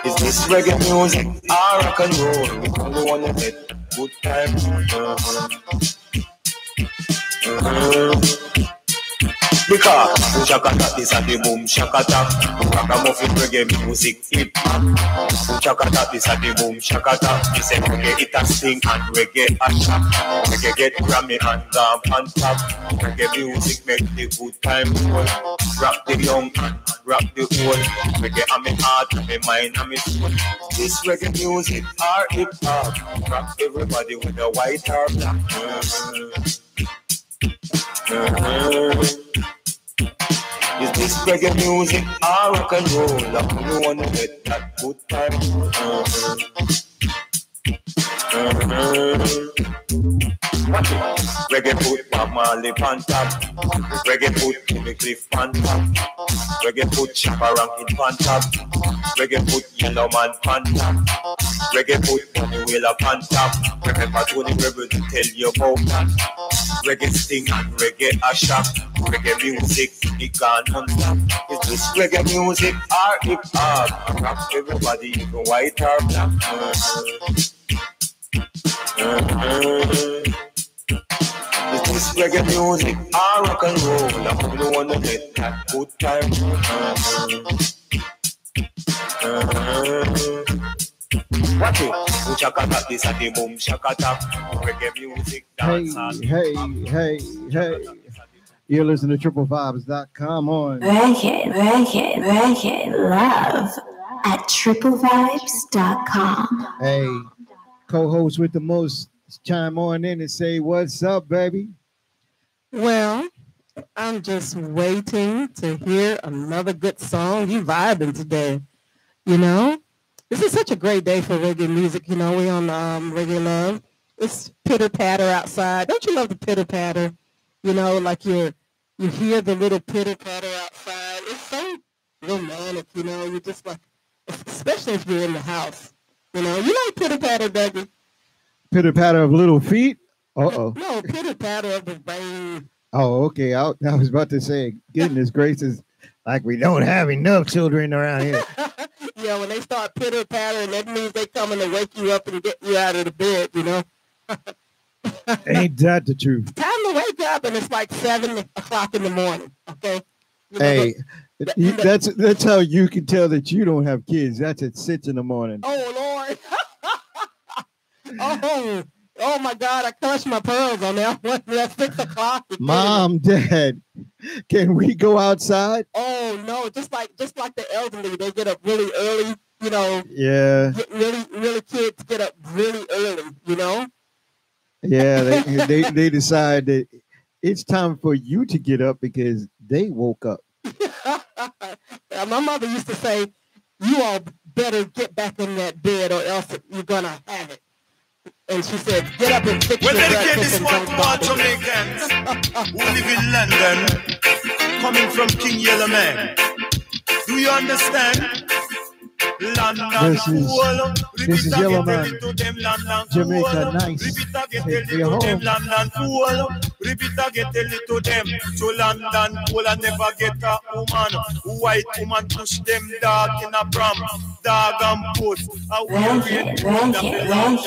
Is this reggae music or rock and roll? We only wanna get good time. Because Shakata is a the boom Shakata. Ragamuffin reggae music hip hop. Shakata is a the boom Shakata. It's a reggae it a sing and reggae a shock. Reggae get Grammy and damp on top. Reggae music make the good time roll. Rock the young and rock the old. Reggae a me heart, a me mind, a me soul. This reggae music are hip hop. Rock everybody with a white or black. Is this reggae music or rock and roll? I only wanna get that good time. Reggae put Bob Marley on top. Reggae put Jimmy Cliff on top. Reggae put Shabba Rankin on top. Reggae put Yellow Man on top. Reggae put Tony Wheeler on top. Remember Tony Rebel to tell you about that. Reggae sting and reggae a shock. Reggae music, it gone on top. Is this reggae music or hip hop? Rock everybody, even white or black. Is this reggae music or rock and roll? I only wanna get that good time. Watch it. Shakata, this at the boom Shakata. Reggae music, dance Hey. You're listening to triplevibes.com on Reggae Love at triplevibes.com. Hey, co-host with the most, chime on in and say, what's up, baby? Well, I'm just waiting to hear another good song. You vibing today, you know? This is such a great day for reggae music. You know, we on Reggae Love. It's pitter-patter outside. Don't you love the pitter-patter? You know, like you hear the little pitter-patter outside. It's so romantic, you know. You just like, especially if you're in the house. You know, you like pitter-patter, baby. Pitter-patter of little feet? Uh-oh. No, pitter-patter of the rain. Oh, okay. I was about to say, goodness gracious, like we don't have enough children around here. Yeah, when they start pitter-pattering, that means they coming to wake you up and get you out of the bed, you know. Ain't that the truth? Time to wake up, and it's like 7 o'clock in the morning, okay? You know, Hey, that's how you can tell that you don't have kids. That's at 6 in the morning. Oh, Lord. Oh, my God, I clutched my pearls on that one. That's 6 o'clock. Mom, Dad, can we go outside? Oh, no, just like the elderly, they get up really early, you know. Yeah. Really kids get up really early, you know. Yeah, they decide that it's time for you to get up because they woke up. My mother used to say, you all better get back in that bed or else you're going to have it. And she said, get up and fix your breakfast. Well, this one to all Jamaicans who live in London, coming from King Yellow Man. Do you understand? This is Yellow Man. Jamaica nice. Take me home. London cool. Repeat again, tell it to them. To London cool and never get a woman. White woman push them dark in a pram. Dog and puss. Reggae Love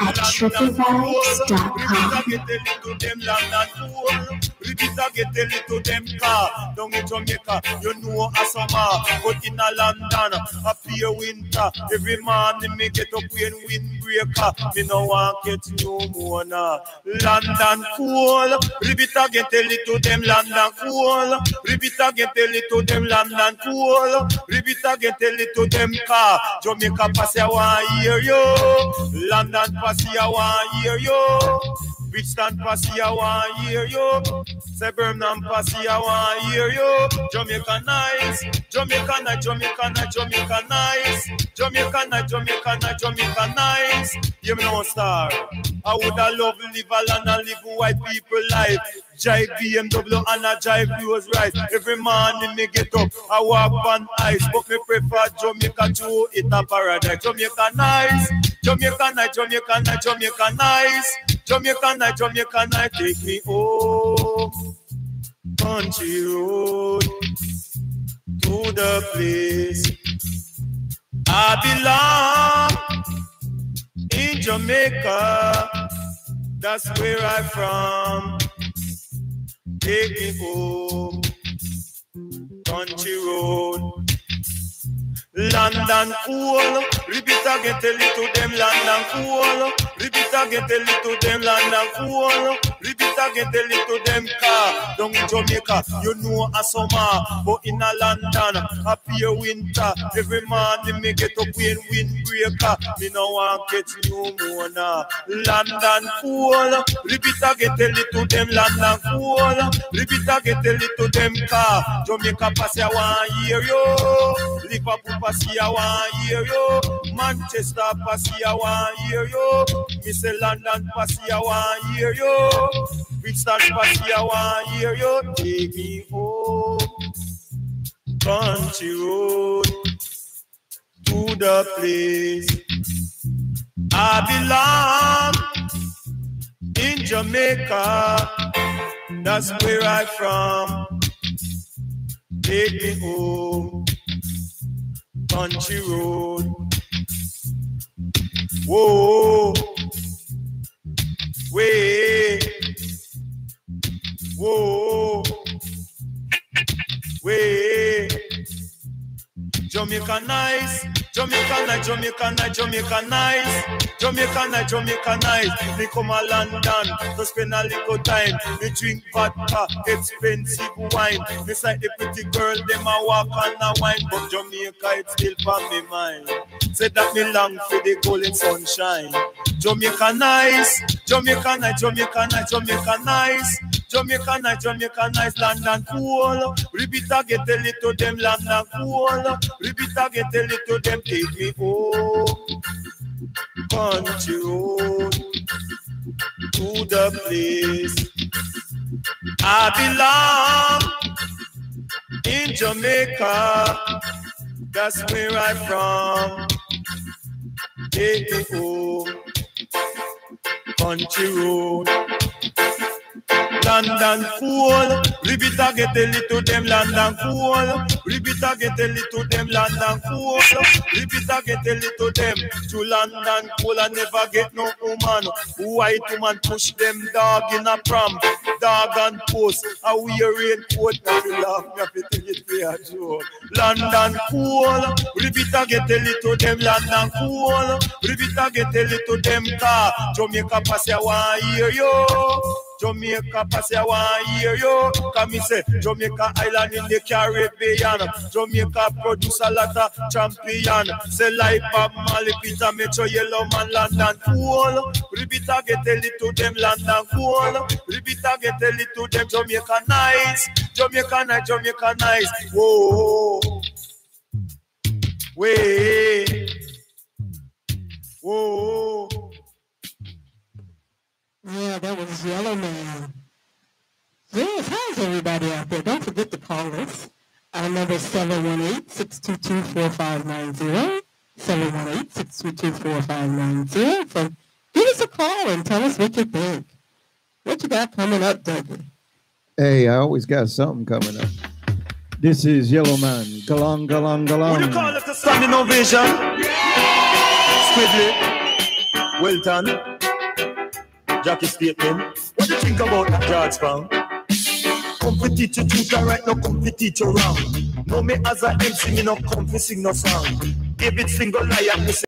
at triplevibes.com. Repeat again, tell it to them car. Down in Jamaica, you know a summer. But in a London, a pure winter. Every morning me get up when windbreaker. Me no want get no more now. London cool. Repeat again, tell it to them London cool. Repeat again, tell it to them London cool. Repeat again, tell it to them car. Jamaica pass I want hear you. London pass I want hear you. Brixton Passy, I want hear you. Say Birmingham Passy, I want hear you. Jamaica nice, Jamaica nice, Jamaica nice, Jamaica nice. Jamaica nice, Jamaica nice, Jamaica nice. You know star. I would have loved live a land and live white people life. Jive BMW and a jive Rolls Royce. Every morning me get up, I walk on ice, but me prefer Jamaica to it a paradise. Jamaica nice, Jamaica nice, Jamaica nice, Jamaica nice. Jamaica night, Jamaica night, take me home. Country road to the place I belong in Jamaica. That's where I'm from. Take me home, country road. London cool, repeat again, tell it to them. London cool, repeat again, tell it to them. London cool, repeat again, tell it to them. Car down in Jamaica, you know a summer, but in a London, happy winter. Every morning me get up when windbreaker. Me no want catch no more now. London cool, repeat again, tell it to them. London cool, repeat again, tell it to them. Car Jamaica pass ya 1 year yo, Liverpool pass ya 1 year yo, Manchester pass ya 1 year yo, me say London pass ya 1 year yo, Bristol pass ya 1 year yo. Take me home, country road, to the place I belong in Jamaica. That's where I'm from. Take me home, country road. Whoa, way, whoa, way. Jamaica nice, Jamaica nice, Jamaica nice, Jamaica nice, Jamaica nice, Jamaica nice. Me come a London to spend a little time. Me drink vodka, expensive wine. Me sight the pretty girl, them a walk and a wine. But Jamaica it's still for me mind. Say that me long for the golden sunshine. Jamaica nice, Jamaica nice, Jamaica nice, Jamaica nice. Jamaica nice, Jamaica nice, London cool. Repeat again, tell it to them, London cool. Repeat again, tell it to them, take me home, country road, to the place I belong in Jamaica. That's where I'm from. Take me home, country road. London cool, repeat again, tell it to them. London cool, repeat again, tell it to them. London cool, repeat again, tell it to them. To London cool, I never get no woman. White woman push them dog in a pram, dog and post. I wear raincoat, I feel laugh, I feel tell it for a joke. London cool, repeat again, tell it to them. London cool, repeat again, tell it to them. Car Jamaica pass ya 1 year yo. Jamaica pass ya 1 year yo. Come me say Jamaica island in the Caribbean. Jamaica produce a lot of champion. Say like Bob Marley, Peter Metro, Yellow Man, London cool. Repeat again, tell it to them. London cool. Repeat again, tell it to them. Jamaica nice, Jamaica nice, Jamaica nice. Whoa, way, whoa. Yeah, that was Yellow Man. Yes, how's everybody out there? Don't forget to call us. Our number is 718-622-4590. 718-622-4590. So give us a call and tell us what you think. What you got coming up, Dougie? Hey, I always got something coming up. This is Yellow Man. Galong, galong, galong. What do you call it? The standing ovation? Squiddly. Well done. Jackie Statement. What do you think about that, George Pound? Come for teach you truth and right now come for teach you wrong. No me as a MC, me no come for sing no song. David single liar, me say